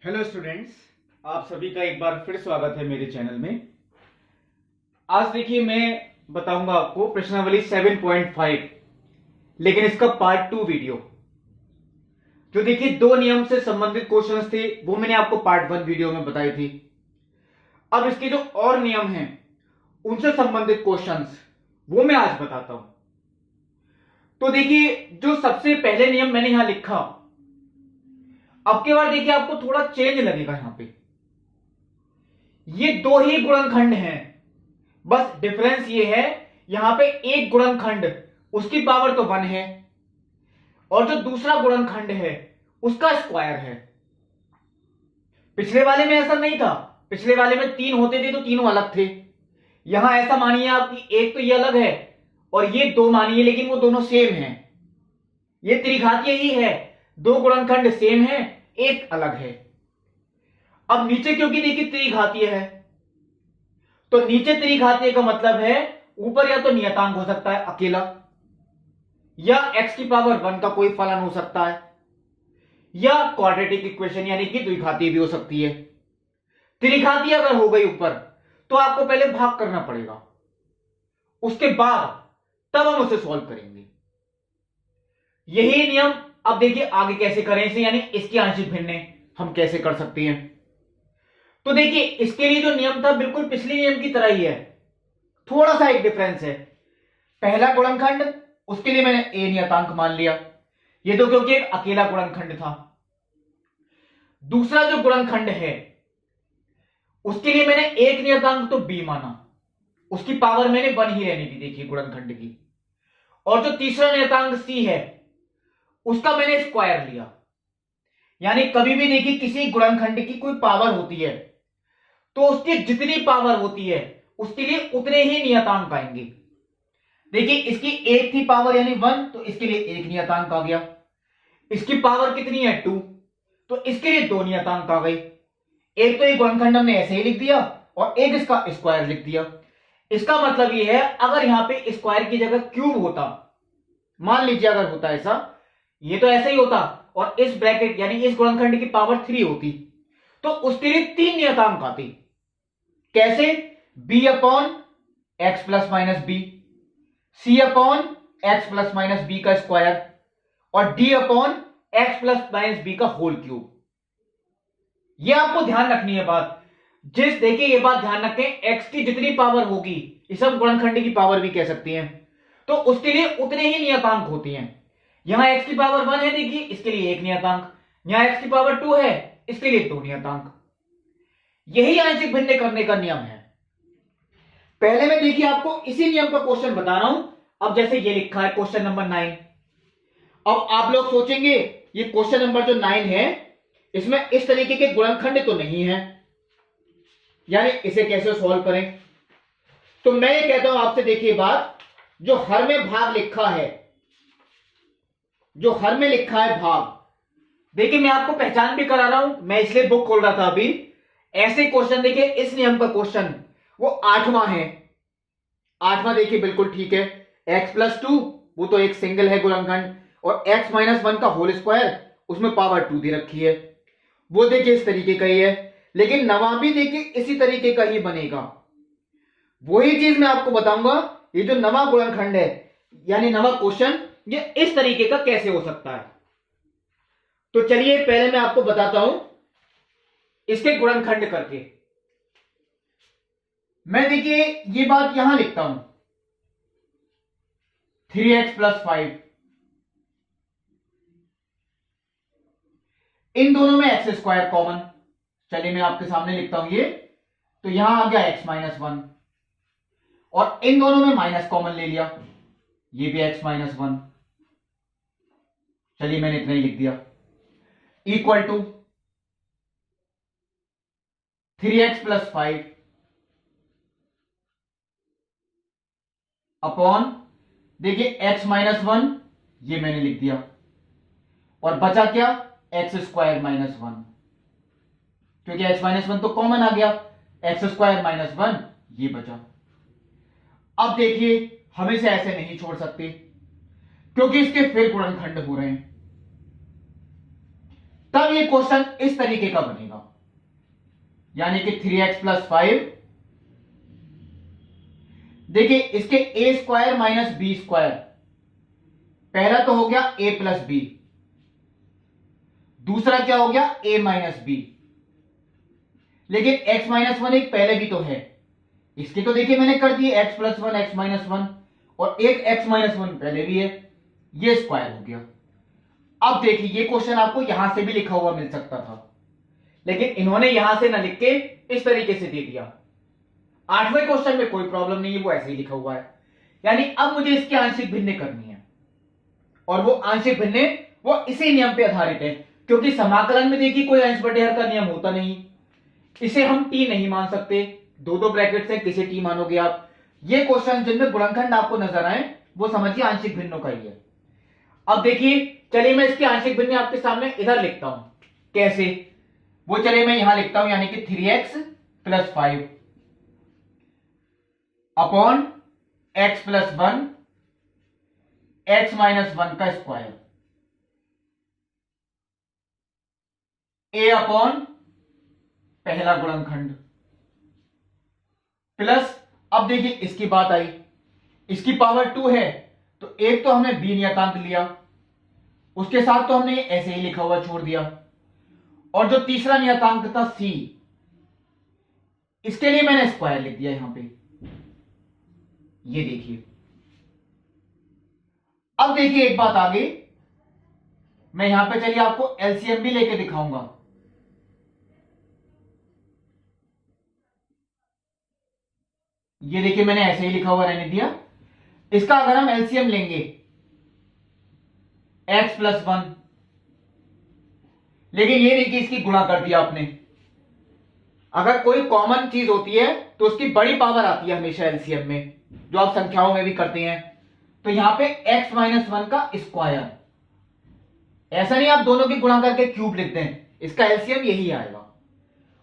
Hello students, आप सभी का एक बार फिर स्वागत है मेरे चैनल में। आज देखिए मैं बताऊंगा आपको प्रश्नावली 7.5, लेकिन इसका पार्ट 2 वीडियो। जो देखिए दो नियम से संबंधित क्वेश्चंस थे वो मैंने आपको पार्ट 1 वीडियो में बताई थी। अब इसके जो और नियम हैं उनसे संबंधित क्वेश्चंस वो मैं आज बताता हूं। तो देखिए जो सबसे पहले नियम मैंने यहां लिखा, अब के बार देखिए आपको थोड़ा चेंज लगेगा। यहां पे ये दो ही गुणनखंड हैं, बस डिफरेंस ये है यहां पे एक गुणनखंड उसकी पावर तो 1 है और जो दूसरा गुणनखंड है उसका स्क्वायर है। पिछले वाले में ऐसा नहीं था, पिछले वाले में 3 होते थे तो तीनों अलग थे। यहां ऐसा मानिए आपकी एक तो ये अलग है और ये 2 मानिए, लेकिन वो दोनों सेम है। ये त्रिघातीय ही है, दो गुणनखंड सेम है, एक अलग है। अब नीचे क्योंकि देखिए त्रिघातीय है, तो नीचे त्रिघातीय का मतलब है ऊपर या तो नियतांक हो सकता है अकेला, या x की पावर 1 का कोई फलन हो सकता है, या क्वाड्रेटिक इक्वेशन यानी कि द्विघातीय भी हो सकती है। त्रिघातीय अगर हो गई ऊपर तो आपको पहले भाग करना पड़ेगा, उसके बाद तब हम उसे सॉल्व करेंगे। यही नियम अब देखिए आगे कैसे करें इसे, यानी इसकी आंशिक भिन्नें हम कैसे कर सकते हैं। तो देखिए इसके लिए जो नियम था बिल्कुल पिछले नियम की तरह ही है, थोड़ा सा एक डिफरेंस है। पहला गुणनखंड उसके लिए मैंने a नियतांक मान लिया, ये तो क्योंकि एक अकेला गुणनखंड था। दूसरा जो गुणनखंड है उसके लिए मैंने एक नियतांक तो b माना, उसकी पावर मैंने 1 ही रहने दी देखिए गुणनखंड की। और जो तीसरा नियतांक c है उसका मैंने स्क्वायर लिया, यानी कभी भी देखिए किसी गुणनखंड की कोई पावर होती है तो उसकी जितनी पावर होती है उसके लिए उतने ही नियतांक आएंगे। देखिए इसकी एक थी पावर यानी 1, तो इसके लिए एक नियतांक आ गया। इसकी पावर कितनी है 2, तो इसके लिए 2 नियतांक आ गए। एक तो एक गुणनखंड हमने ऐसे ही लिख दिया और एक इसका स्क्वायर लिख दिया। इसका मतलब यह है अगर यहां पे स्क्वायर की जगह क्यूब होता, मान लीजिए अगर होता ऐसा, ये तो ऐसे ही होता, और इस ब्रैकेट यानी इस गुणनखंड की पावर 3 होती तो उसके लिए 3 नियतांक आती। कैसे? b upon X plus minus B, C upon X plus minus B का स्क्वायर और D upon X plus minus B का होल क्यूब। यह आपको ध्यान रखनी है बात। देखिए ये बात ध्यान रखें, x की जितनी पावर होगी इस हम गुणनखंड की पावर भी कह सकती हैं, तो उसके लिए उतने ही नियतांक होते हैं। यहां x की पावर 1 है देखिए, इसके लिए एक नियतांक, यहां x की पावर 2 है इसके लिए 2 नियतांक। यही आंशिक भिन्न करने का नियम है। पहले मैं देखिए आपको इसी नियम का क्वेश्चन बता रहा हूं। अब जैसे ये लिखा है क्वेश्चन नंबर 9, अब आप लोग सोचेंगे ये क्वेश्चन नंबर जो 9 है इसमें इस तरीके के गुणनखंड तो नहीं है, यानी इसे कैसे सॉल्व करें। तो मैं ये कहता हूं आपसे, देखिए बात, जो हर में भाग लिखा है, जो हर में लिखा है भाग, देखिए मैं आपको पहचान भी करा रहा हूं, मैं इसलिए बुक खोल रहा था अभी। ऐसे क्वेश्चन देखिए इस नियम का क्वेश्चन वो 8वां है। 8वां देखिए बिल्कुल ठीक है, x प्लस 2 वो तो एक सिंगल है गुणनखंड, और x माइनस 1 का होल स्क्वायर उसमें पावर 2 दे रखी है, वो देखिए इस तरीके का ही है। लेकिन नवा भी देखिए इसी तरीके का ही बनेगा। वही चीज मैं आपको बताऊंगा, ये जो नवा गुणनखंड है यानी नवा क्वेश्चन ये इस तरीके का कैसे हो सकता है। तो चलिए पहले मैं आपको बताता हूं इसके गुणनखंड करके। मैं देखिए ये बात यहां लिखता हूं 3x प्लस 5, इन दोनों में एक्स स्क्वायर कॉमन, चलिए मैं आपके सामने लिखता हूं ये, तो यहां आ गया x माइनस 1, और इन दोनों में माइनस कॉमन ले लिया, ये भी x माइनस 1, चलिए मैंने इतना ही लिख दिया, equal to 3x plus 5 upon, देखिए x माइनस 1 ये मैंने लिख दिया, और बचा क्या, एक्स स्क्वायर माइनस 1, क्योंकि x माइनस 1 तो कॉमन आ गया, एक्स स्क्वायर माइनस 1 ये बचा। अब देखिए हम इसे ऐसे नहीं छोड़ सकते क्योंकि इसके फिर गुणनखंड हो रहे हैं, तब ये क्वेश्चन इस तरीके का बनेगा, यानी कि 3x प्लस 5। देखिए इसके ए स्क्वायर माइनस बी स्क्वायर, पहला तो हो गया a प्लस बी, दूसरा क्या हो गया a माइनस बी। लेकिन x माइनस वन एक पहले भी तो है, इसके तो देखिए मैंने कर दिए x plus one x minus one, और एक x माइनस वन पहले भी है, ये स्क्वायर हो गया। अब देखिए ये क्वेश्चन आपको यहां से भी लिखा हुआ मिल सकता था, लेकिन इन्होंने यहां से ना लिख के इस तरीके से दे दिया। 8वें क्वेश्चन में कोई प्रॉब्लम नहीं है, वो ऐसे ही लिखा हुआ है। यानी अब मुझे इसकी आंशिक भिन्न करनी है, और वो आंशिक भिन्न वो इसी नियम पे आधारित है, क्योंकि समाकलन में देखिए कोई अंश बटे हर का नियम होता नहीं, इसे हम टी नहीं मान सकते। दो दो ब्रैकेट से किसे टी मानोगे आप? ये क्वेश्चन जिनमें गुणनखंड आपको नजर आए वो समझिए आंशिक भिन्नों का ही है। अब देखिए चलिए मैं इसकी आंशिक भिन्न आपके सामने इधर लिखता हूं, कैसे वो, चलिए मैं यहां लिखता हूं, यानी कि 3x plus 5 upon x plus 1 x minus 1 का स्क्वायर, a अपॉन पहला गुणनखंड प्लस, अब देखिए इसकी बात आई, इसकी पावर 2 है तो एक तो हमने b नियतांक लिया, उसके साथ तो हमने ऐसे ही लिखा हुआ छोड़ दिया, और जो तीसरा नियतांक था c, इसके लिए मैंने स्क्वायर लिख दिया यहां पे, ये देखिए। अब देखिए एक बात आगे, मैं यहां पे चलिए आपको एलसीएम भी लेके दिखाऊंगा। ये देखिए मैंने ऐसे ही लिखा हुआ रहने दिया। इसका अगर हम एलसीएम लेंगे x प्लस 1, लेकिन ये देखिए इसकी गुणा कर दिया आपने। अगर कोई कॉमन चीज होती है तो उसकी बड़ी पावर आती है हमेशा एलसीएम में, जो आप संख्याओं में भी करते हैं। तो यहां पे x माइनस 1 का स्क्वायर, ऐसा नहीं आप दोनों की गुणा करके क्यूब लिख दें, इसका एलसीएम यही आएगा,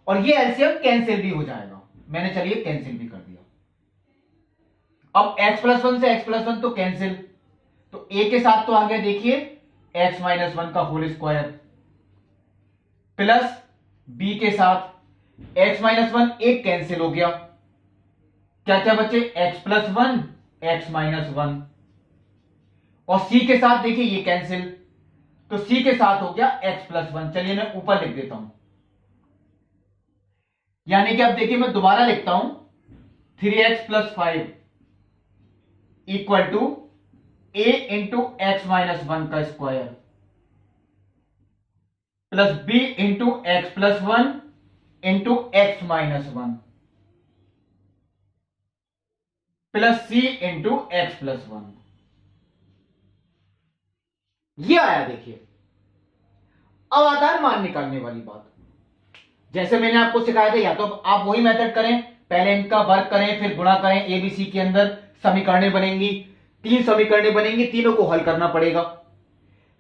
और ये एलसीएम कैंसिल भी हो जाएगा। मैंने चलिए कैंसिल भी कर दिया। अब x प्लस 1 से x प्लस 1 तो कैंसिल, तो a के साथ तो आ गया देखिए x माइनस 1 का होल स्क्वायर, प्लस b के साथ x माइनस 1 एक कैंसिल हो गया, क्या क्या बचे x प्लस 1 x माइनस 1, और c के साथ देखिए ये कैंसिल, तो c के साथ हो गया x प्लस 1। चलिए मैं ऊपर लिख देता हूं, यानी कि अब देखिए मैं दोबारा लिखता हूं 3x plus 5 equal to a into x minus 1 का square plus b into x plus 1 into x minus 1 plus c into x plus 1। ये आया देखिए। अब आता है मान निकालने वाली बात। जैसे मैंने आपको सिखाया था, या तो आप वही मेथड करें, पहले इनका वर्क करें फिर गुणा करें, एबीसी के अंदर समीकरणें बनेंगी, 3 समीकरणें बनेंगी, तीनों को हल करना पड़ेगा।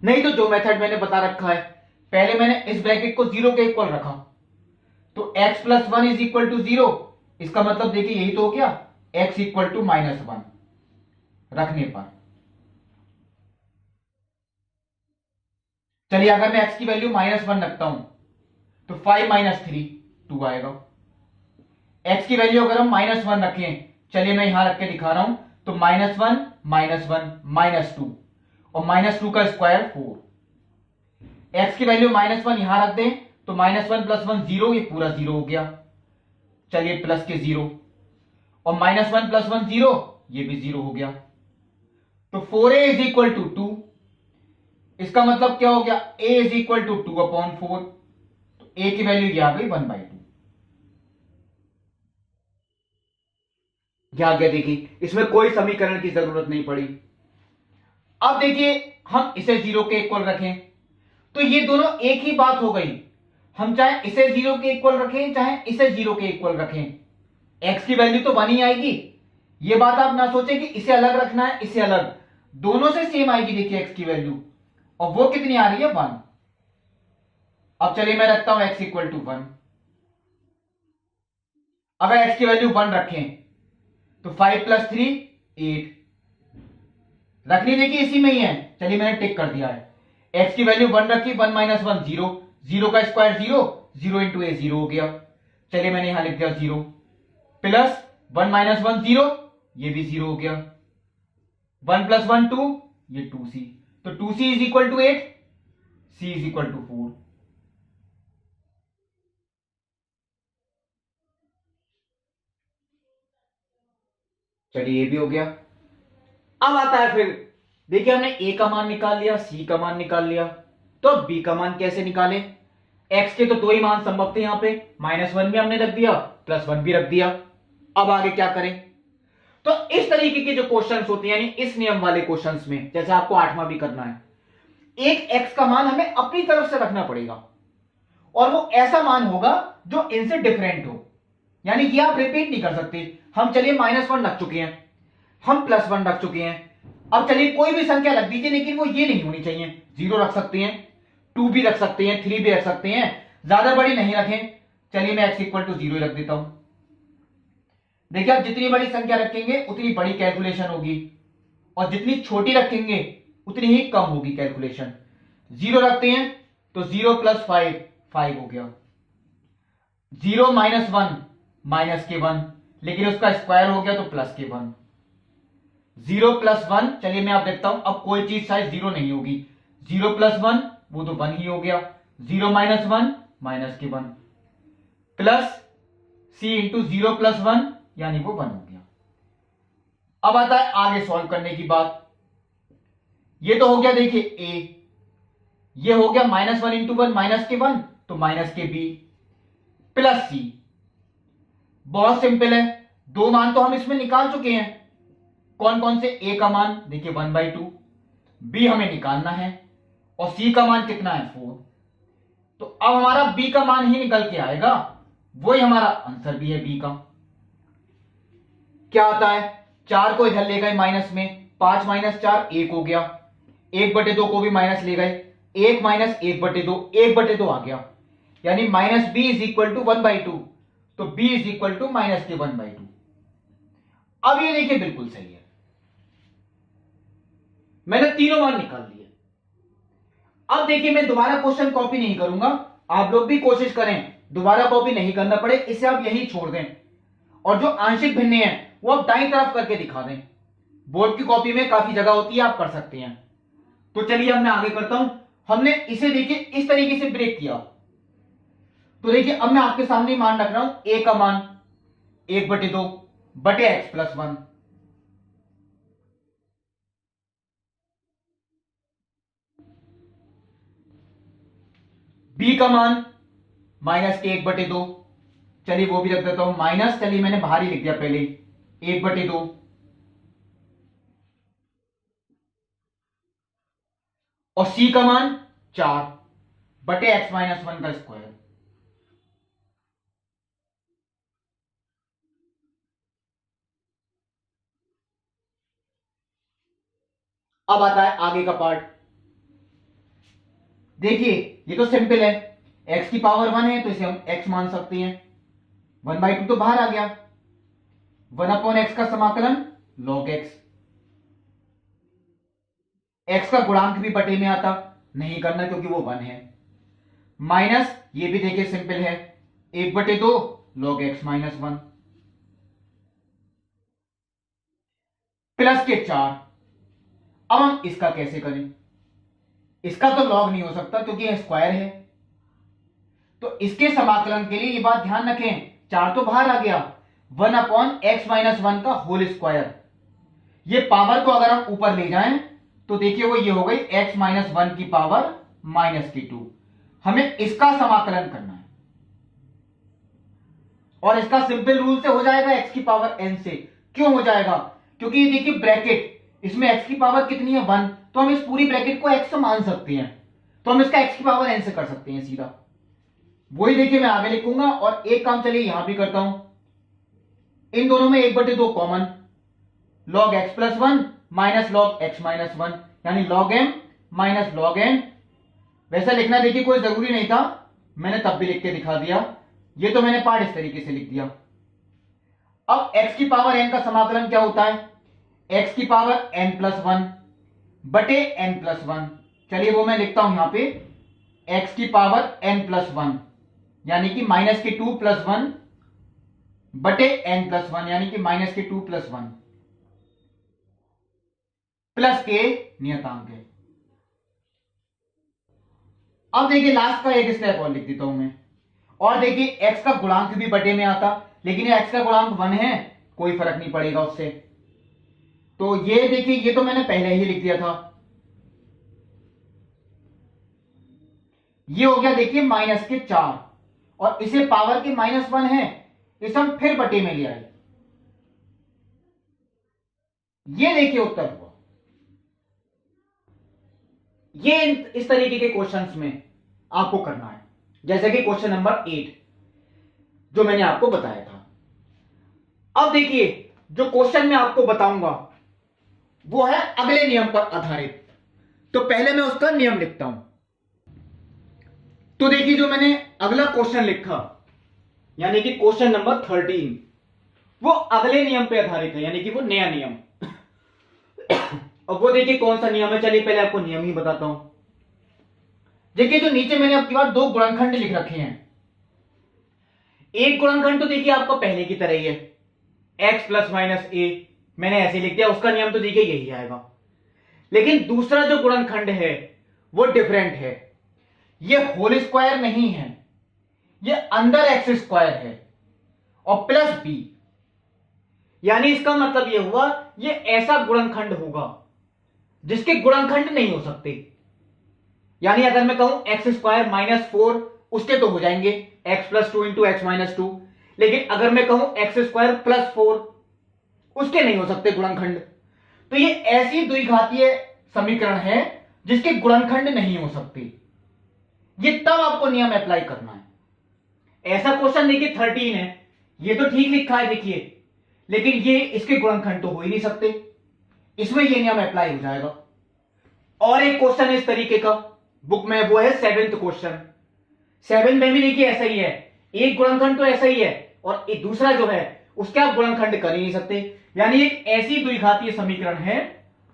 नहीं तो जो मेथड मैंने बता रखा है, पहले मैंने इस ब्रैकेट को 0 के इक्वल रखा, तो x plus 1 is equal to 0, इसका मतलब देखिए यही तो हो गया, x इक्वल टू माइनस 1 रखने पर। चलिए अगर मैं x की वैल्यू माइनस 1 रखता हूं तो 5 माइनस 3 2 आएगा। x की वैल्यू अगर हम माइनस 1 रखें, चलिए मैं यहां रख के दिखा रहा हूं, तो माइनस 1 माइनस 2 और माइनस 2 का स्क्वायर 4। x की वैल्यू माइनस 1 यहां रख दें तो माइनस 1 प्लस 1 0, ये पूरा 0 हो गया। चलिए प्लस के 0, और माइनस 1 प्लस 1 0, ये भी 0 हो गया। तो 4a इज इक्वल टू 2, इसका मतलब क्या हो गया, a is equal to 2 upon 4, तो a की वैल्यू ये आ गई 1/2। क्या गया देखिए, इसमें कोई समीकरण की जरूरत नहीं पड़ी। अब देखिए हम इसे 0 के इक्वल रखें तो ये दोनों एक ही बात हो गई। हम चाहे इसे 0 के इक्वल रखें चाहे इसे 0 के इक्वल रखें, x की वैल्यू तो 1 ही आएगी। ये बात आप ना सोचें कि इसे अलग रखना है इसे अलग, दोनों से सेम आएगी देखिए x की वैल्यू, और वो कितनी आ रही है 1। अब चलिए मैं रखता हूं x इक्वल टू 1। अगर x की वैल्यू 1 रखें तो 5 प्लस 3 8, रखनी देखिए इसी में ही है। चलिए मैंने टिक कर दिया है। x की वैल्यू 1 रखी, 1 माइनस 1 0, जीरो का स्क्वायर जीरो, जीरो इंटू ए जीरो हो गया। चलिए मैंने यहां लिख दिया जीरो, प्लस 1 माइनस 1 जीरो, ये भी जीरो हो गया। 1 प्लस 1 2, ये 2c, तो 2c is equal to 8, c is equal to 4। चलिए ये भी हो गया। अब आता है फिर, देखिए हमने a का मान निकाल लिया, c का मान निकाल लिया, तो अब b का मान कैसे निकाले। x के तो दो ही मान संभव थे यहां पे, -1 भी हमने रख दिया, +1 भी रख दिया। अब आगे क्या करें, तो इस तरीके के जो क्वेश्चंस होते हैं, यानी इस नियम वाले क्वेश्चंस में, जैसे आपको 8वां भी करना है, एक x का मान हमें अपनी तरफ से रखना पड़ेगा, और वो ऐसा मान होगा जो इनसे डिफरेंट हो, यानी कि आप रिपीट नहीं कर सकते। हम चलिए -1 रख चुके हैं, हम +1 रख चुके हैं, अब चलिए कोई भी संख्या रख दीजिए, लेकिन वो ये नहीं होनी चाहिए। 0 रख सकते हैं, 2 भी रख सकते हैं, 3 भी रख सकते हैं, ज्यादा बड़ी नहीं रखें। चलिए मैं x इक्वल टू 0 रख देता हूं। देखिए आप जितनी बड़ी संख्या रखेंगे उतनी बड़ी कैलकुलेशन होगी, और जितनी छोटी रखेंगे उतनी ही कम होगी कैलकुलेशन। 0 रखते हैं तो 0 + 5 5 हो गया। 0 - 1 -1, लेकिन उसका स्क्वायर हो गया तो +1। 0 + 1, चलिए मैं आप देखता हूं, अब कोई चीज शायद 0 नहीं होगी। 0 + 1 वो तो 1 ही हो गया। 0 - 1 -1 प्लस c इंटू 0 + 1, यानी वो 1 हो गया। अब आता है आगे सॉल्व करने की बात। ये तो हो गया देखिए a, ये हो गया -1 × 1 -1, तो -b प्लस c। बहुत सिंपल है, दो मान तो हम इसमें निकाल चुके हैं। कौन कौन से, a का मान देखिए 1/2, b हमें निकालना है, और c का मान कितना है 4। तो अब हमारा b का मान ही निकल के आएगा, वही हमारा आंसर भी है b का। क्या आता है, 4 को इधर ले गए माइनस में, 5 - 4 1 हो गया, 1/2 को भी माइनस ले गए, 1 - 1/2 1/2 आ गया, यानी -b इज इक्वल टू 1/2, तो b इज इक्वल टू -1/2। अब ये देखिए बिल्कुल सही है, मैंने तीनों मान निकाल लिए। अब देखिए मैं दोबारा क्वेश्चन कॉपी नहीं करूंगा, आप लोग भी कोशिश करें दोबारा कॉपी नहीं करना पड़े, इसे आप यही छोड़ दें, और जो आंशिक भिन्न है वो आप दाईं तरफ करके दिखा दें। बोर्ड की कॉपी में काफी जगह होती है, आप कर सकते हैं। तो चलिए अब मैं आगे करता हूं। हमने इसे देखिए इस तरीके से ब्रेक किया, तो देखिए अब मैं आपके सामने मान रख रहा हूं, a का मान 1/2 बटे x + 1, b का मान -1/2, चलिए वो भी रख देता हूं माइनस, चलिए मैंने बाहर ही लिख दिया पहले 1/2, और c का मान 4 बटे x - 1 का स्क्वायर। अब आता है आगे का पार्ट। देखिए ये तो सिंपल है, x की पावर 1 है तो इसे हम x मान सकते हैं, 1/2 तो बाहर आ गया, 1/x का समाकलन log x। x का गुणांक भी बटे में आता, नहीं करना क्योंकि वो 1 है, माइनस ये भी देखिए सिंपल है, 1/2 log x - 1 प्लस के 4। अब हम इसका कैसे करें, इसका तो लॉग नहीं हो सकता क्योंकि यह स्क्वायर है, तो इसके समाकलन के लिए ये बात ध्यान रखें, 4 तो बाहर आ गया, 1/x - 1 का होल स्क्वायर। ये पावर को अगर हम ऊपर ले जाएं तो देखिए वो ये हो गई x - 1 की पावर -2। हमें इसका समाकलन करना है, और इसका सिंपल रूल से हो जाएगा x की पावर n से। क्यों हो जाएगा, क्योंकि ये देखिए ब्रैकेट, इसमें x की पावर कितनी है 1, तो हम इस पूरी ब्रैकेट को x से मान सकते हैं, तो हम इसका x की पावर n से कर सकते हैं सीधा। वही देखिए मैं आगे लिखूंगा, और एक काम चलिए यहां भी करता हूं, इन दोनों में 1/2 common, log x + 1 minus log x - 1, यानी log m minus log n। वैसा लिखना देखिए कोई जरूरी नहीं था, मैंने तब भी लिख के दिखा दिया, ये तो मैंने पार्ट इस तरीके से लिख दिया। अब x की पावर n का समाकलन क्या होता है, x की पावर n + 1 बटे n + 1, चलिए वो मैं लिखता हूं यहां पे, एक्स की पावर n+1 यानी कि -2+1 बटे n+1 यानी कि -2+1 प्लस के नियतांक है। अब देखिए लास्ट का एक स्टेप और लिख देता हूं मैं। और देखिए x का गुणांक भी बटे में आता, लेकिन ये x का गुणांक 1 है, कोई फर्क नहीं पड़ेगा उससे। तो ये देखिए ये तो मैंने पहले ही लिख दिया था। ये हो गया देखिए -4 और इसे पावर के -1 है, इसे हम फिर बटे में ले आए। ये देखिए उत्तर हुआ। ये इस तरीके के क्वेश्चंस में आपको करना है, जैसे कि क्वेश्चन नंबर 8 जो मैंने आपको बताया था। अब देखिए जो क्वेश्चन मैं आपको बताऊंगा वो है अगले नियम पर आधारित। तो पहले मैं उसका नियम लिखता हूं। तो देखिए जो मैंने अगला क्वेश्चन लिखा यानी कि क्वेश्चन नंबर 13 वो अगले नियम पे आधारित है, यानी कि वो नया नियम। अब वो देखिए कौन सा नियम है, चलिए पहले आपको नियम ही बताता हूं। देखिए जो नीचे मैंने आपके पास दो गुणनखंड लिख रखे हैं। एक गुणनखंड तो देखिए आपका पहले की तरह ही है, x ± a, मैंने ऐसे लिख दिया, उसका नियम तो देखिए यही आएगा। लेकिन दूसरा जो गुणनखंड है वो डिफरेंट है, ये होल स्क्वायर नहीं है, ये अंदर x² है और प्लस b, यानी इसका मतलब ये हुआ ये ऐसा गुणनखंड होगा जिसके गुणनखंड नहीं हो सकते। यानी अगर मैं कहूं x² -4 उसके तो हो जाएंगे x + 2 × x - 2, लेकिन अगर मैं कहूं x² + 4 उसके नहीं हो सकते गुणनखंड। तो ये ऐसी द्विघातीय समीकरण है जिसके गुणनखंड नहीं हो सकते। ये तब आपको नियम अप्लाई करना है। ऐसा क्वेश्चन देखिए 13 है, ये तो ठीक लिखा है देखिए, लेकिन ये इसके गुणनखंड तो हो ही नहीं सकते, इसमें ये नियम अप्लाई हो जाएगा। और एक क्वेश्चन है इस तरीके का बुक में, वो है 7th क्वेश्चन। 7 में भी देखिए ऐसा ही है, एक गुणनखंड तो ऐसा ही है और एक दूसरा जो है उसके आप गुणनखंड कर ही नहीं सकते। यानी एक ऐसी द्विघातीय समीकरण है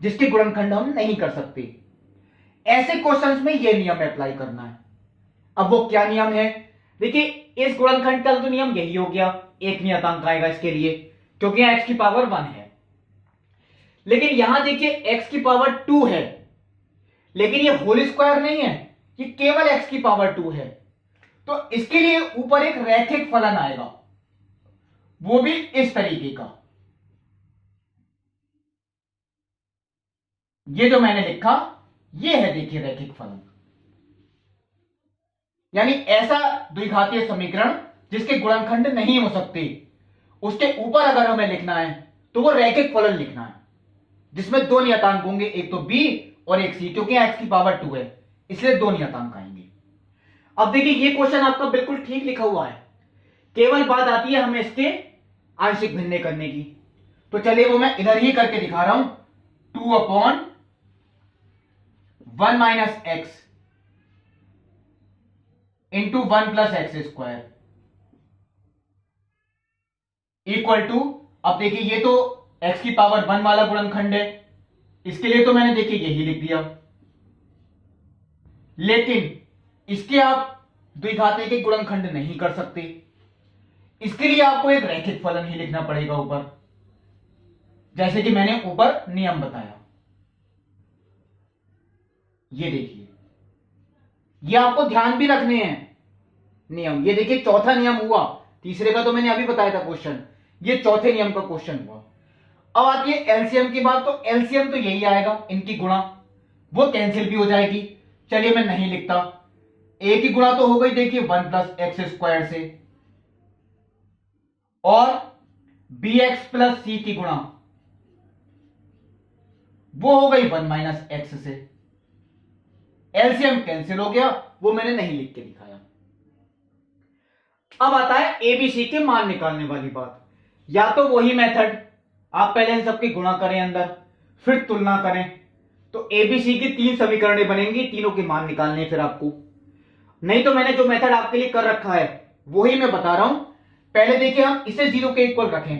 जिसके गुणनखंड हम नहीं कर सकते। ऐसे क्वेश्चंस में यह नियम अप्लाई करना है। अब वो क्या नियम है, देखिए इस गुणनखंड का तो नियम यही हो गया, एक नियतांक आएगा इसके लिए क्योंकि x की पावर 1 है। लेकिन यहां देखिए x की पावर 2 है, लेकिन ये होल स्क्वायर नहीं है, ये केवल x की पावर 2 है। तो इसके लिए ऊपर एक रैखिक फलन आएगा, वो भी इस तरीके का। ये जो मैंने लिखा ये है देखिए रैखिक फलन, यानी ऐसा द्विघातीय समीकरण जिसके गुणनखंड नहीं हो सकते, उसके ऊपर अगर हमें लिखना है तो वो रैखिक फलन लिखना है जिसमें दो नियतांक होंगे, एक तो b और एक c, क्योंकि x की पावर 2 है इसलिए दो नियतांक आएंगे। अब देखिए ये क्वेश्चन आपका बिल्कुल ठीक लिखा हुआ है, केवल बात आती है हमें इसके आंशिक भिन्नय करने की। तो चलिए वो मैं इधर ही करके दिखा रहा हूं, 2/1 - x × 1 + x² इक्वल टू, अब देखिए ये तो x की पावर 1 वाला गुणनखंड है, इसके लिए तो मैंने देखिए यही लिख दिया, लेकिन इसके आप द्विघातीय के गुणनखंड नहीं कर सकते, इसके लिए आपको एक रैखिक फलन ही लिखना पड़ेगा ऊपर, जैसे कि मैंने ऊपर नियम बताया। ये देखिए ये आपको ध्यान भी रखने हैं नियम। ये देखिए चौथा नियम हुआ, तीसरे का तो मैंने अभी बताया था क्वेश्चन, ये चौथे नियम का क्वेश्चन हुआ। अब आती है एलसीएम की बात, तो एलसीएम तो यही आएगा, इनकी गुणा वो कैंसिल भी हो जाएगी। चलिए मैं नहीं लिखता, ए की गुणा तो हो गई देखिए 1 + x² से, और bx + c की गुणा वो हो गई 1 - x से। एलसीएम कैंसिल हो गया, वो मैंने नहीं लिख के दिखाया। अब आता है एबीसी के मान निकालने वाली बात। या तो वही मेथड, आप पहले इन सबकी गुणा करें अंदर, फिर तुलना करें, तो एबीसी की 3 समीकरणें बनेंगी, तीनों के मान निकालने फिर आपको। नहीं तो मैंने जो मेथड आपके लिए कर रखा है वही मैं बता रहा हूं। पहले देखिए हम इसे 0 के इक्वल रखें,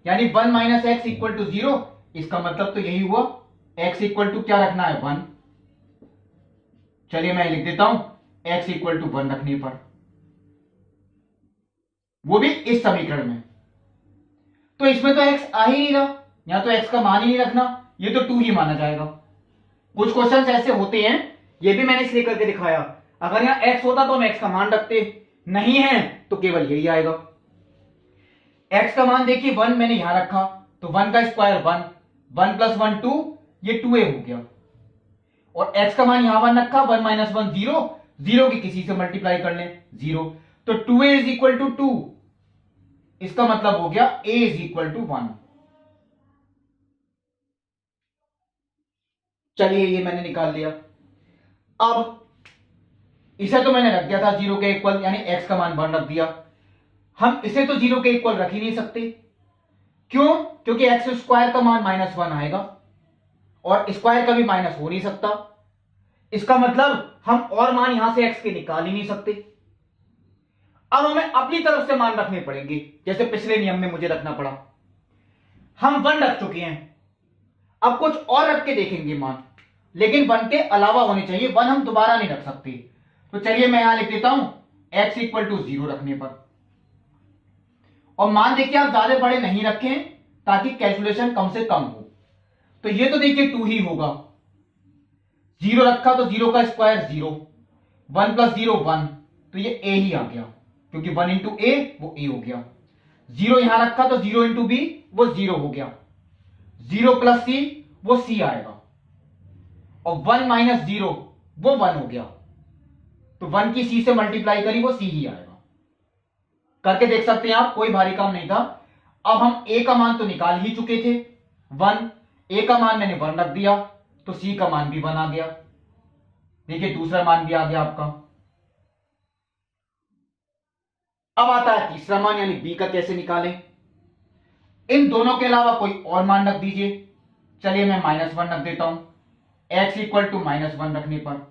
यानी 1 - x = 0, इसका मतलब तो यही हुआ x = क्या रखना है 1। चलिए मैं लिख देता हूं x इक्वल टू 1 रखने पर, वो भी इस समीकरण में। तो इसमें तो x आ ही नहीं रहा, यहां तो x का मान ही नहीं रखना, ये तो 2 ही माना जाएगा। कुछ क्वेश्चंस ऐसे होते हैं, ये भी मैंने इसलिए करके दिखाया, अगर यहां x होता तो हम x का मान रखते, नहीं है तो केवल यही आएगा। x का मान देखिए 1 मैंने यहां रखा, तो 1 का स्क्वायर 1, 1 प्लस 1 2, ये 2a हो गया। और x का मान यहां 1 रखा, 1 माइनस 1 0, 0 की किसी से मल्टीप्लाई कर लें 0, तो 2a इज इक्वल टू 2, इसका मतलब हो गया a इज इक्वल टू 1। चलिए ये मैंने निकाल लिया। अब इसे तो मैंने रख दिया था 0 के इक्वल, यानी x का मान 1 रख दिया। हम इसे तो 0 के इक्वल रख ही नहीं सकते, क्यों? क्योंकि एक्स स्क्वायर का मान -1 आएगा और स्क्वायर का भी माइनस हो नहीं सकता, इसका मतलब हम और मान यहां से x के निकाल ही नहीं सकते। अब हमें अपनी तरफ से मान रखने पड़ेंगे, जैसे पिछले नियम में मुझे रखना पड़ा। हम 1 रख चुके हैं, अब कुछ और रख के देखेंगे मान, लेकिन 1 के अलावा होने चाहिए, 1 हम दोबारा नहीं रख सकते। तो चलिए मैं यहां लिख देता हूं x इक्वल टू 0 रखने पर, और मान देखिए आप ज्यादा बड़े नहीं रखें ताकि कैलकुलेशन कम से कम हो। तो ये तो देखिए 2 ही होगा, 0 रखा तो 0 का स्क्वायर 0, 1 प्लस 0 1, तो ये a ही आ गया, क्योंकि 1 इंटू ए वो a हो गया। 0 यहां रखा तो 0 इंटू बी वो 0 हो गया, 0 प्लस सी वो c आएगा, और 1 माइनस 0 वो 1 हो गया, तो 1 की c से मल्टीप्लाई करी वो c ही आएगा। करके देख सकते हैं आप, कोई भारी काम नहीं था। अब हम a का मान तो निकाल ही चुके थे 1, a का मान मैंने 1 रख दिया, तो c का मान भी 1 आ गया। देखिए दूसरा मान भी आ गया आपका। अब आता है तीसरा मान, यानी b का कैसे निकालें। इन दोनों के अलावा कोई और मान रख दीजिए। चलिए मैं -1 रख देता हूं, x इक्वल टू -1 रखने पर।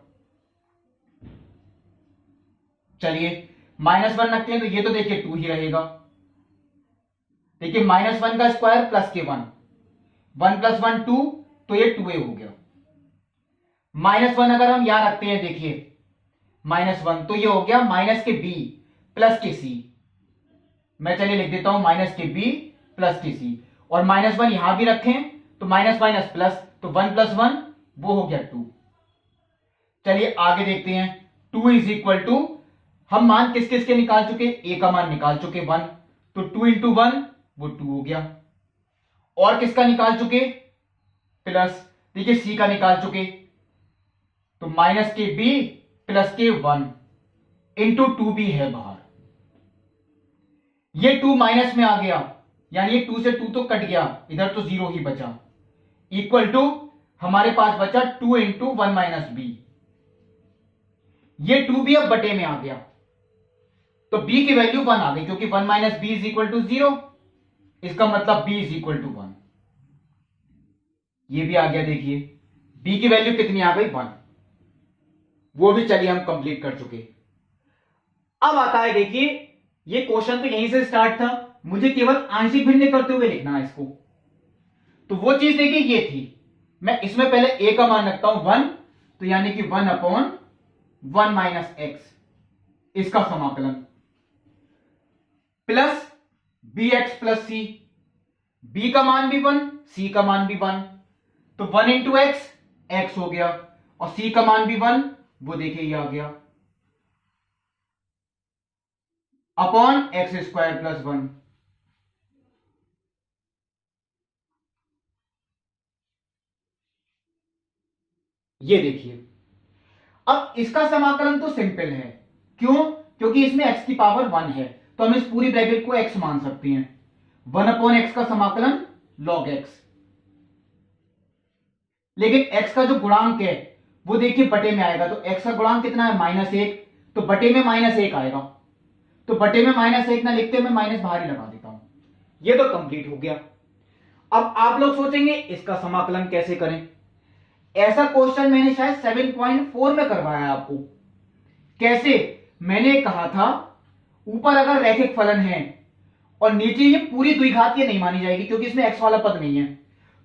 चलिए -1 रखते हैं तो ये तो देखिए 2 ही रहेगा। देखिए -1 का स्क्वायर प्लस के 1, 1 प्लस 1 2, तो ये 2a हो गया। -1 अगर हम यहां रखते हैं, देखिए -1, तो ये हो गया माइनस के b प्लस के c। मैं चलिए लिख देता हूं माइनस के b प्लस के c, और -1 यहां भी रखें तो माइनस माइनस प्लस, तो 1 प्लस 1 वो हो गया 2। चलिए आगे देखते हैं, 2 इज इक्वल टू, हम मान किस किस के निकाल चुके, a का मान निकाल चुके 1, तो 2 इंटू 1 वो 2 हो गया। और किसका निकाल चुके, प्लस, देखिए c का निकाल चुके, तो माइनस के b प्लस के 1 इंटू 2 भी है बाहर, ये 2 माइनस में आ गया, यानी ये 2 से 2 तो कट गया, इधर तो 0 ही बचा, इक्वल टू हमारे पास बचा 2 इंटू 1 माइनस बी। ये 2 भी अब बटे में आ गया, तो b की वैल्यू 1 आ गई, क्योंकि 1 minus b is equal to 0, इसका मतलब b इज इक्वल टू 1। ये भी आ गया, देखिए b की वैल्यू कितनी आ गई, 1। वो भी चलिए हम कंप्लीट कर चुके। अब आता है, देखिए ये क्वेश्चन तो यहीं से स्टार्ट था, मुझे केवल आंशिक भिन्न करते हुए लिखना है इसको। तो वो चीज देखिए ये थी, मैं इसमें पहले a का मान रखता हूं 1, तो यानी कि 1 अपॉन 1 माइनस एक्स, इसका समाकलन, प्लस bx प्लस सी, b का मान भी 1, c का मान भी 1, तो 1 इंटू एक्स, एक्स हो गया, और c का मान भी 1, वो देखिए ये आ गया, अपॉन एक्स स्क्वायर प्लस 1। ये देखिए, अब इसका समाकलन तो सिंपल है, क्यों? क्योंकि इसमें x की पावर 1 है, तो हम इस पूरी ब्रैकेट को x मान सकते हैं। 1 अपॉन एक्स का समाकलन log x, लेकिन x का जो गुणांक है वो देखिए बटे में आएगा, तो x का गुणांक कितना है, -1, तो बटे में -1 आएगा, तो बटे में -1 ना लिखते मैं माइनस बाहर ही लगा देता हूं। ये तो कंप्लीट हो गया। अब आप लोग सोचेंगे इसका समाकलन कैसे करें। ऐसा क्वेश्चन मैंने शायद 7.4 में करवाया आपको। कैसे? मैंने कहा था ऊपर अगर रैखिक फलन है और नीचे ये पूरी द्विघातीय नहीं मानी जाएगी, क्योंकि इसमें x वाला पद नहीं है,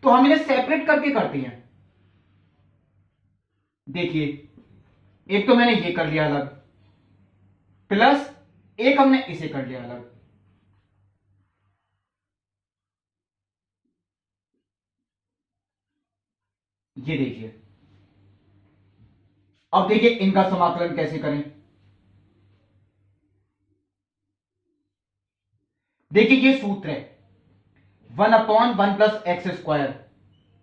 तो हम इन्हें सेपरेट करके करते हैं। देखिए एक तो मैंने ये कर लिया अलग, प्लस एक हमने इसे कर लिया अलग। ये देखिए, अब देखिए इनका समाकलन कैसे करें। देखिए ये सूत्र है 1/1 प्लस एक्स स्क्वायर,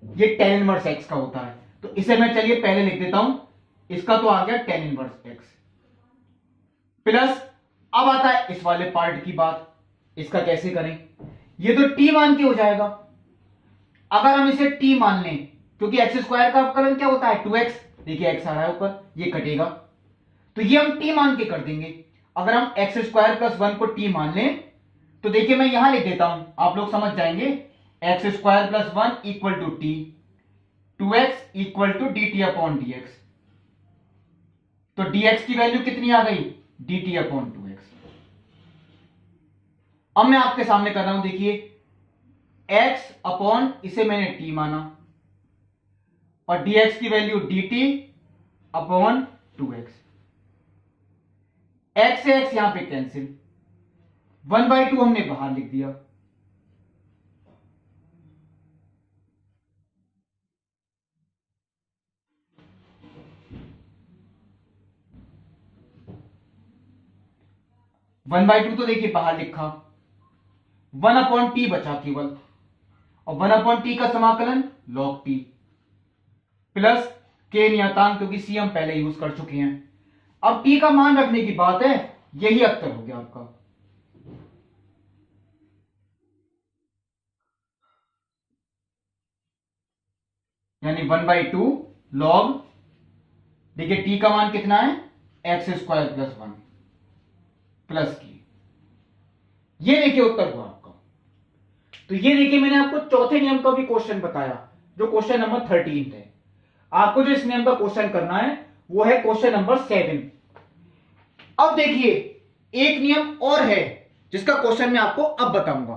ये tan इनवर्स एक्स का होता है। तो इसे मैं चलिए पहले लिख देता हूं, इसका तो आ गया tan इनवर्स एक्स, प्लस अब आता है इस वाले पार्ट की बात, इसका कैसे करें। ये तो t मान के हो जाएगा, अगर हम इसे t मान लें, क्योंकि एक्स स्क्वायर का अवकलन क्या होता है 2x, देखिए x आ रहा है ऊपर, ये कटेगा, तो ये हम t मान के कर देंगे। अगर हम एक्स स्क्वायर प्लस 1 को t मान लें, तो देखिए मैं यहां लिख देता हूं, आप लोग समझ जाएंगे। X square plus 1 equal to t, 2x equal to d t upon d x. तो dx की वैल्यू कितनी आ गई, dt अपॉन 2x। अब मैं आपके सामने कर रहा हूं, देखिए x अपॉन इसे मैंने t माना, और dx की value dt upon 2x। x से x यहां पे कैंसिल, 1/2 हमने बाहर लिख दिया। वन बाई टू तो देखिए बाहर लिखा, 1/t बचा केवल, और 1/t का समाकलन log t, प्लस k नियतांक, क्योंकि c हम पहले यूज कर चुके हैं। अब t का मान रखने की बात है, यही उत्तर हो गया आपका। यानी 1/2 log, देखिए t का मान कितना है, एक्स स्क्वायर प्लस 1 प्लस की, ये देखिए उत्तर हुआ आपका। तो ये देखिए मैंने आपको चौथे नियम का भी क्वेश्चन बताया, जो क्वेश्चन नंबर 13 है। आपको जो इस नियम का क्वेश्चन करना है वो है क्वेश्चन नंबर 7। अब देखिए एक नियम और है जिसका क्वेश्चन मैं आपको अब बताऊंगा।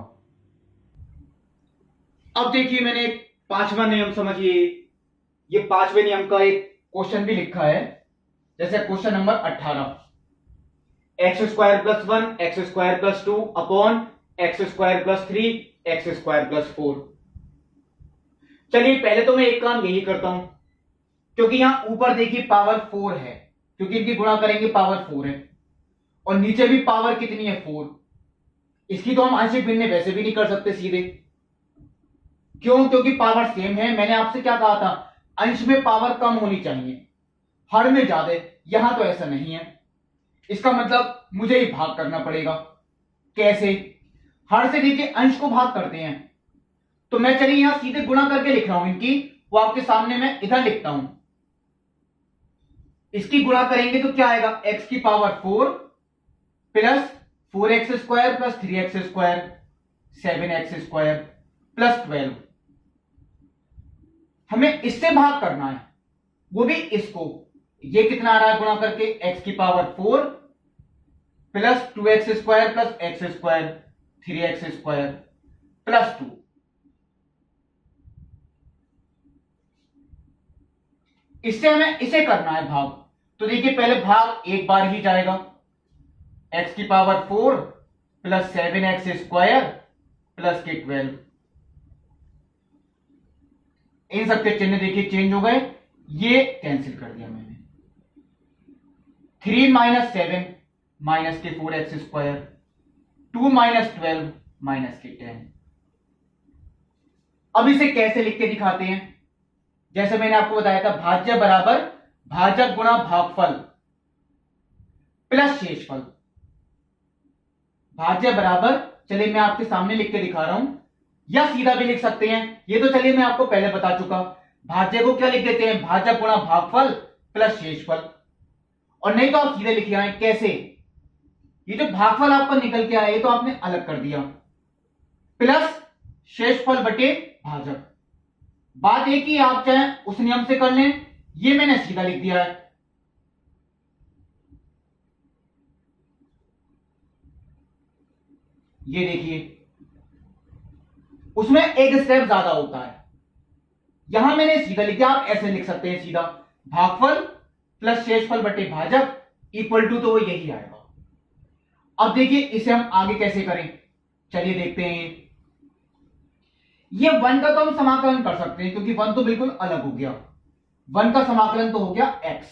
अब देखिए मैंने पांचवा नियम, समझिए ये पांचवें नियम का एक क्वेश्चन भी लिखा है, जैसे question number 18, x square plus 1 x square plus 2 upon x square plus 3 x square plus 4। चलिए पहले तो मैं एक काम यही करता हूं, क्योंकि यहां ऊपर देखिए पावर 4 है, क्योंकि इनकी गुणा करेंगे पावर 4 है, और नीचे भी पावर कितनी है 4। इसकी तो हम आंशिक भिन्न वैसे भी नहीं कर सकते सीधे, क्यों, क्योंकि पावर सेम है। मैंने आपसे क्या कहा था, अंश में पावर कम होनी चाहिए, हर में ज्यादा, यहां तो ऐसा नहीं है। इसका मतलब मुझे ही भाग करना पड़ेगा। कैसे, हर से देखिए अंश को भाग करते हैं, तो मैं चलिए यहां सीधे गुणा करके लिख रहा हूं इनकी, वो आपके सामने मैं इधर लिखता हूं। इसकी गुणा करेंगे तो क्या आएगा, x की power 4 plus 4x square plus 3x square 7x square plus 12। हमें इससे भाग करना है, वो भी इसको। ये कितना आ रहा है गुणा करके, x की power 4 plus 2x square plus x square 3x square plus 2। इससे हमें इसे करना है भाग, तो देखिए पहले भाग एक बार ही जाएगा, x की power 4 plus 7x square plus के 12। इन सबके चिन्ह देखिए चेंज हो गए, ये कैंसिल कर दिया मैंने। 3 माइनस 7 माइनस के 4x स्क्वायर, 2 माइनस 12 माइनस के 10। अब इसे कैसे लिख के दिखाते हैं, जैसे मैंने आपको बताया था, भाज्य बराबर भाजक गुणा भागफल प्लस शेषफल। भाज्य बराबर, चलिए मैं आपके सामने लिख के दिखा रहा हूं, या सीधा भी लिख सकते हैं, ये तो चलिए मैं आपको पहले बता चुका। भाज्य को क्या लिख देते हैं, भाजक गुणा भागफल प्लस शेषफल, और नहीं तो आप सीधे लिख रहे हैं। कैसे, ये जो भागफल आपका निकल के आया ये तो आपने अलग कर दिया, प्लस शेषफल बटे भाजक। बात एक ही, आप चाहे उस नियम से कर लें, ये मैंने सीधा लिख दिया है। ये देखिए उसमें एक स्टेप ज्यादा होता है, यहां मैंने सीधा लिख दिया, आप ऐसे लिख सकते हैं सीधा, भागफल प्लस शेषफल बटे भाजक इक्वल टू, तो वो यही आएगा। अब देखिए इसे हम आगे कैसे करें, चलिए देखते हैं। ये 1 का तो हम समाकलन कर सकते हैं क्योंकि 1 तो बिल्कुल अलग हो गया। 1 का समाकलन तो हो गया x।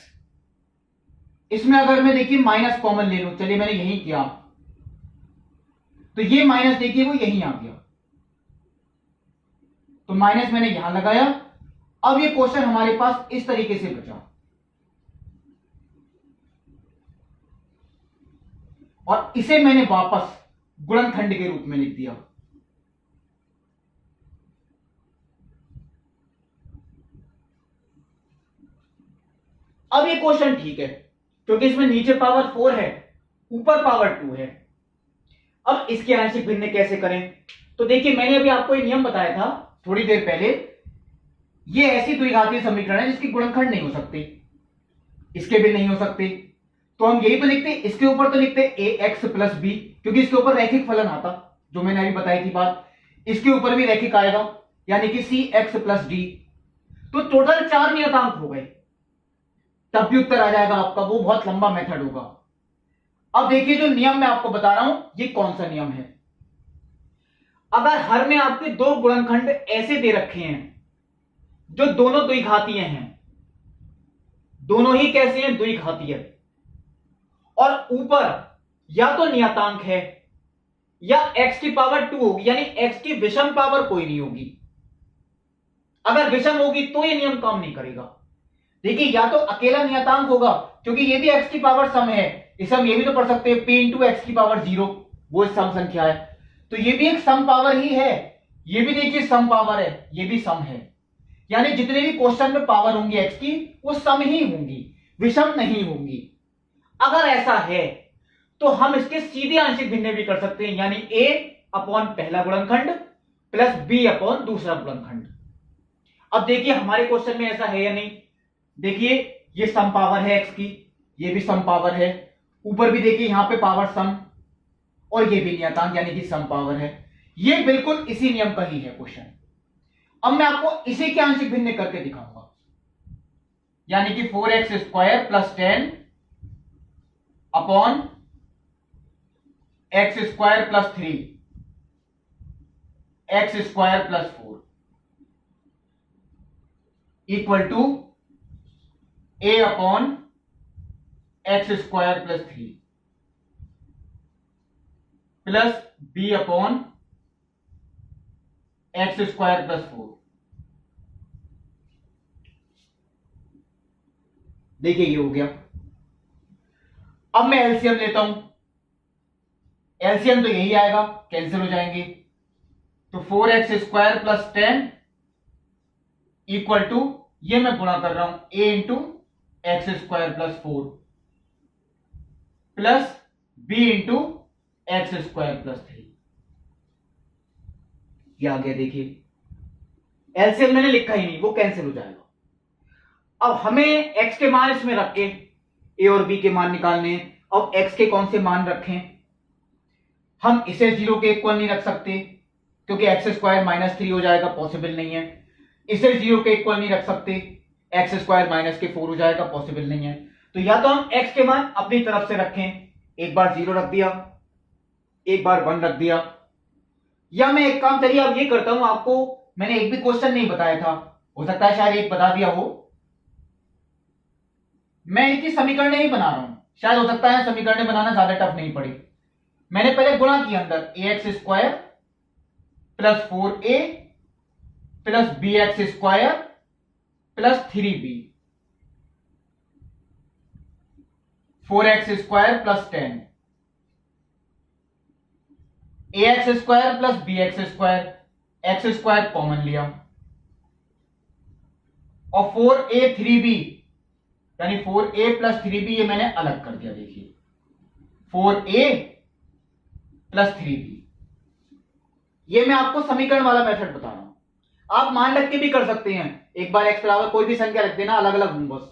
इसमें अगर मैं देखिए माइनस कॉमन ले लूं, चलिए मैंने यही किया, तो ये माइनस देखिए वो यहीं आ गया, तो माइनस मैंने यहां लगाया। अब ये क्वेश्चन हमारे पास इस तरीके से बचा, और इसे मैंने वापस गुणनखंड के रूप में लिख दिया। अब ये क्वेश्चन ठीक है क्योंकि इसमें नीचे पावर 4 है, ऊपर पावर 2 है। अब इसके आंशिक भिन्न कैसे करें, तो देखिए मैंने अभी आपको ये नियम बताया था थोड़ी देर पहले। ये ऐसी द्विघातीय समीकरण है जिसकी गुणनखंड नहीं हो सकते, इसके भी नहीं हो सकते, तो हम यही तो लिखते, इसके ऊपर तो लिखते ax प्लस बी, क्योंकि इसके ऊपर रैखिक फलन आता, जो मैंने अभी बताई थी बात। इसके ऊपर भी रैखिक आएगा, यानी कि सी एक्स प्लस डी। तो टोटल 4 नियतांक हो गए, तब भी उत्तर आ जाएगा आपका। वो बहुत लंबा मेथड होगा। अब देखिए जो नियम मैं आपको बता रहा हूं ये कौन सा नियम है। अगर हर में आपके दो गुणनखंड ऐसे दे रखे हैं जो दोनों द्विघातीय हैं, दोनों ही कैसे हैं, द्विघातीय, और ऊपर या तो नियतांक है या x की पावर 2 होगी, यानी x की विषम पावर कोई नहीं होगी। अगर विषम होगी तो यह नियम काम नहीं करेगा। देखिए या तो अकेला नियतांक होगा, क्योंकि ये भी x की पावर सम है, इसे हम ये भी तो पढ़ सकते हैं p इंटू एक्स की पावर 0, वो सम संख्या है, तो ये भी एक सम पावर ही है। ये भी देखिए सम पावर है, ये भी सम है, यानी जितने भी क्वेश्चन में पावर होंगी x की वो सम ही होंगी, विषम नहीं होंगी। अगर ऐसा है तो हम इसके सीधे आंशिक भिन्न भी कर सकते हैं, यानी a अपॉन पहला गुणनखंड प्लस b अपॉन दूसरा गुणनखंड। अब देखिए हमारे क्वेश्चन में ऐसा है या नहीं। देखिए ये सम पावर है x की, ये भी सम पावर है, ऊपर भी देखिए यहां पे पावर सम, और ये भी नियतांक यानी कि सम पावर है। ये बिल्कुल इसी नियम का ही है क्वेश्चन। अब मैं आपको इसी के आंशिक भिन्न करके दिखाऊंगा, यानी कि 4x square plus 10 upon x square plus 3 x square plus 4 equal to a upon x square plus 3 plus b upon x square plus 4। देखिए ये हो गया। अब मैं एलसीएम लेता हूं, एलसीएम तो यही आएगा, कैंसिल हो जाएंगे, तो 4x square plus 10 equal to, ये मैं गुणा कर रहा हूं, a into x square plus 4 plus b into x square plus 3। ये आ गया। देखिए एलसीएम मैंने लिखा ही नहीं, वो कैंसिल हो जाएगा। अब हमें x के मान इसमें रख के a और b के मान निकालने हैं। अब x के कौन से मान रखें, हम इसे 0 के इक्वल नहीं रख सकते क्योंकि एक्स स्क्वायर माइनस 3 हो जाएगा, पॉसिबल नहीं है। इसे 0 के इक्वल नहीं रख सकते, एक्स स्क्वायर माइनस के 4 हो जाएगा, पॉसिबल नहीं है। तो या तो हम x के मान अपनी तरफ से रखें, एक बार 0 रख दिया, एक बार 1 रख दिया, या मैं एक काम, चलिए अब ये करता हूं, आपको मैंने एक भी क्वेश्चन नहीं बताया था, हो सकता है शायद एक बता दिया हो। मैं इनकी समीकरण ही बना रहा हूं, शायद हो सकता है समीकरण बनाना ज्यादा टफ नहीं पड़े। मैंने पहले गुणा किया अंदर, A X square plus 4a plus B X square plus 3b, 4x square plus 10, A X square plus B X square, X square common लिया, और 4a 3b यानी 4a प्लस 3b, ये मैंने अलग कर दिया। देखिए 4a प्लस 3b, ये मैं आपको समीकरण वाला मेथड बता रहा हूं। आप मान रख के भी कर सकते हैं, एक बार x बराबर कोई भी संख्या रख देना, अलग अलग हूं बस।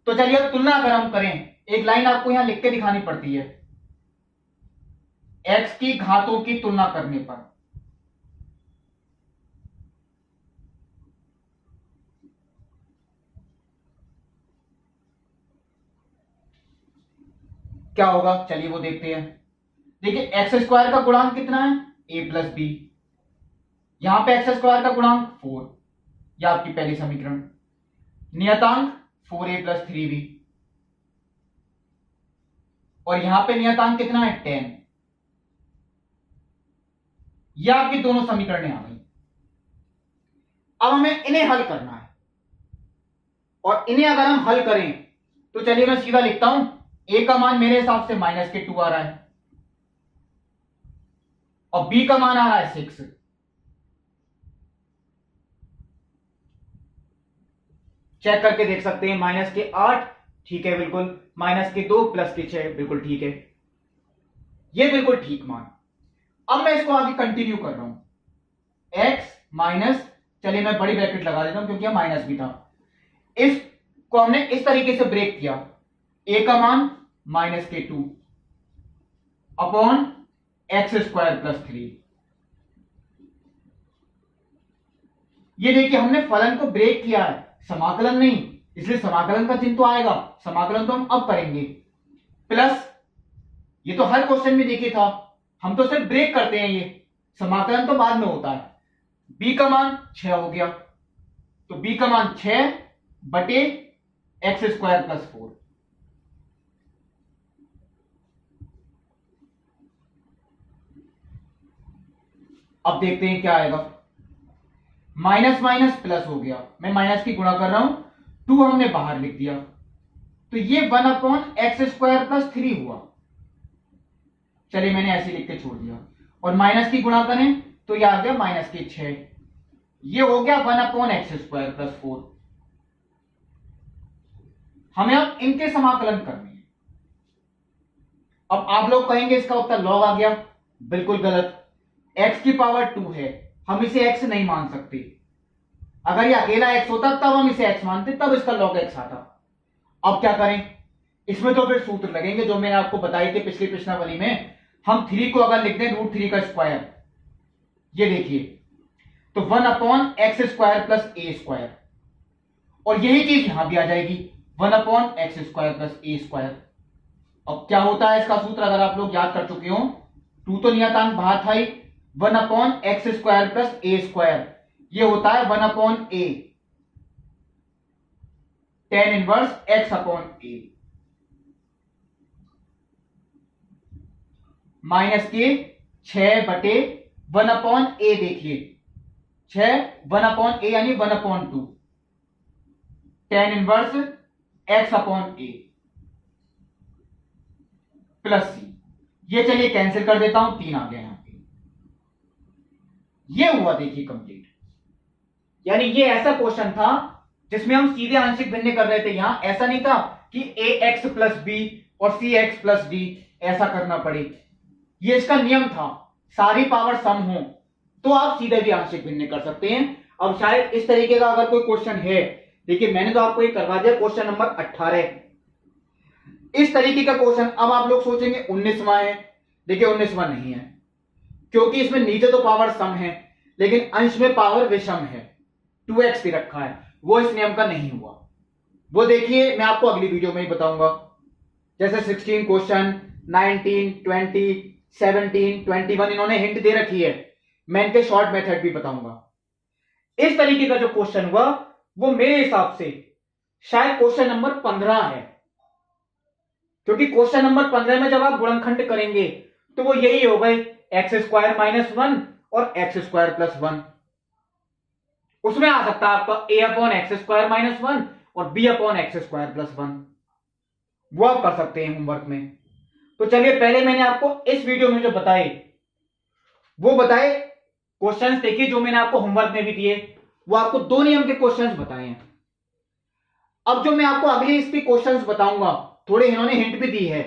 तो चलिए अब तुलना अगर हम करें, एक लाइन आपको यहां लिख के दिखानी पड़ती है, x की घातों की तुलना करने पर। क्या होगा, चलिए वो देखते हैं। देखिए एक्स स्क्वायर का गुणांक कितना है, ए प्लस बी। यहां पे एक्स स्क्वायर का गुणांक 4, यह आपकी पहली समीकरण। नियतांक 4a प्लस 3b, और यहां पे नियतांक कितना है 10। यह आपकी दोनों समीकरणें आ गई। अब हमें इन्हें हल करना है, और इन्हें अगर हम हल करें तो चलिए मैं सीधा लिखता हूं। ए का मान मेरे हिसाब से -2 आ रहा है, और बी का मान आ रहा है 6। चेक करके देख सकते हैं, -8 ठीक है बिल्कुल, -2 +6 बिल्कुल ठीक है, ये बिल्कुल ठीक मान। अब मैं इसको आगे कंटिन्यू कर रहा हूं। x माइनस, चलिए मैं बड़ी ब्रैकेट लगा देता हूं क्योंकि यह माइनस भी था। इसको हमने इस तरीके से ब्रेक किया, a का मान -2 अपॉन x² + 3। ये देखिए हमने फलन को ब्रेक किया है, समाकलन नहीं, इसलिए समाकलन का चिन्ह तो आएगा, समाकलन तो हम अब करेंगे। प्लस ये तो हर क्वेश्चन में देखिए था, हम तो सिर्फ ब्रेक करते हैं, ये समाकलन तो बाद में होता है। b का मान 6 हो गया, तो b का मान 6 बटे x² + 4। अब देखते हैं क्या आएगा। माइनस माइनस प्लस हो गया, मैं माइनस की गुणा कर रहा हूं, 2 हमने बाहर लिख दिया, तो ये 1/x² + 3 हुआ। चलिए मैंने ऐसे लिख के छोड़ दिया, और माइनस की गुणा करें तो यह आ गया -6, ये हो गया 1/x² + 4। हमें अब इनके समाकलन करने हैं। अब आप लोग कहेंगे इसका उत्तर लॉग आ गया, बिल्कुल गलत। x की पावर 2 है, हम इसे x नहीं मान सकते। अगर ये अकेला x होता तब हम इसे x मानते, तब इसका log x आता। अब क्या करें, इसमें तो फिर सूत्र लगेंगे जो मैंने आपको बताई थे पिछली प्रश्नावली में। हम 3 को अगर लिख दें √3 का स्क्वायर, ये देखिए, तो 1/x² + a², और यही चीज यहां भी आ जाएगी, 1/x² + a²। अब क्या होता है इसका सूत्र, अगर आप लोग याद कर चुके हो, 2 तो नियतांक बाहर था ही, 1/x² + a², ये होता है 1/a, tan 1 x/a, माइनस के 6 बटे 1/a, देखिए 6 1/a यानी 1/2, tan 1 x/a प्लस c। ये चलिए कैंसिल कर देता हूं, 3 आ गया यहां पे। ये हुआ देखिए कंप्लीट। यानी ये ऐसा क्वेश्चन था जिसमें हम सीधे आंशिक भिन्न कर रहे थे। यहां ऐसा नहीं था कि ax + b और cx + d ऐसा करना पड़े, ये इसका नियम था। सारी पावर सम हो तो आप सीधे भी आंशिक भिन्न कर सकते हैं। अब शायद इस तरीके का अगर कोई क्वेश्चन है, देखिए मैंने तो आपको ये करवा दिया, क्वेश्चन नंबर 18। इस तरीके का क्वेश्चन अब आप लोग सोचेंगे 19वां है। देखिए 19वां नहीं है, क्योंकि इसमें नीचे तो पावर सम है लेकिन अंश में पावर विषम है, 2x भी रखा है, वो इस नियम का नहीं हुआ। वो देखिए मैं आपको अगली वीडियो में ही बताऊंगा। जैसे 16 क्वेश्चन, 19, 20, 17, 21 इन्होंने हिंट दे रखी है, मैं इनके शॉर्ट मेथड भी बताऊंगा। इस तरीके का जो क्वेश्चन हुआ वो मेरे हिसाब से शायद क्वेश्चन नंबर 15 है, क्योंकि क्वेश्चन नंबर 15 में जब आप गुणनखंड करेंगे तो वो यही हो गए x² - 1 और x² + 1। उसमें आ सकता है आपका a/x² - 1 और b/x² + 1, वो आप कर सकते हैं होमवर्क में। तो चलिए पहले मैंने आपको इस वीडियो में जो बताए वो बताए क्वेश्चंस, देखिए जो मैंने आपको होमवर्क में भी दिए वो आपको 2 नियम के क्वेश्चंस बताए हैं। अब जो मैं आपको अगले इसके क्वेश्चंस बताऊंगा, थोड़े इन्होंने हिंट भी दी है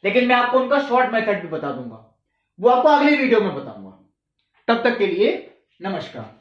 लेकिन मैं आपको उनका शॉर्ट मेथड भी बता दूंगा, वो आपको अगले वीडियो में बताऊंगा। तब तक के लिए नमस्कार।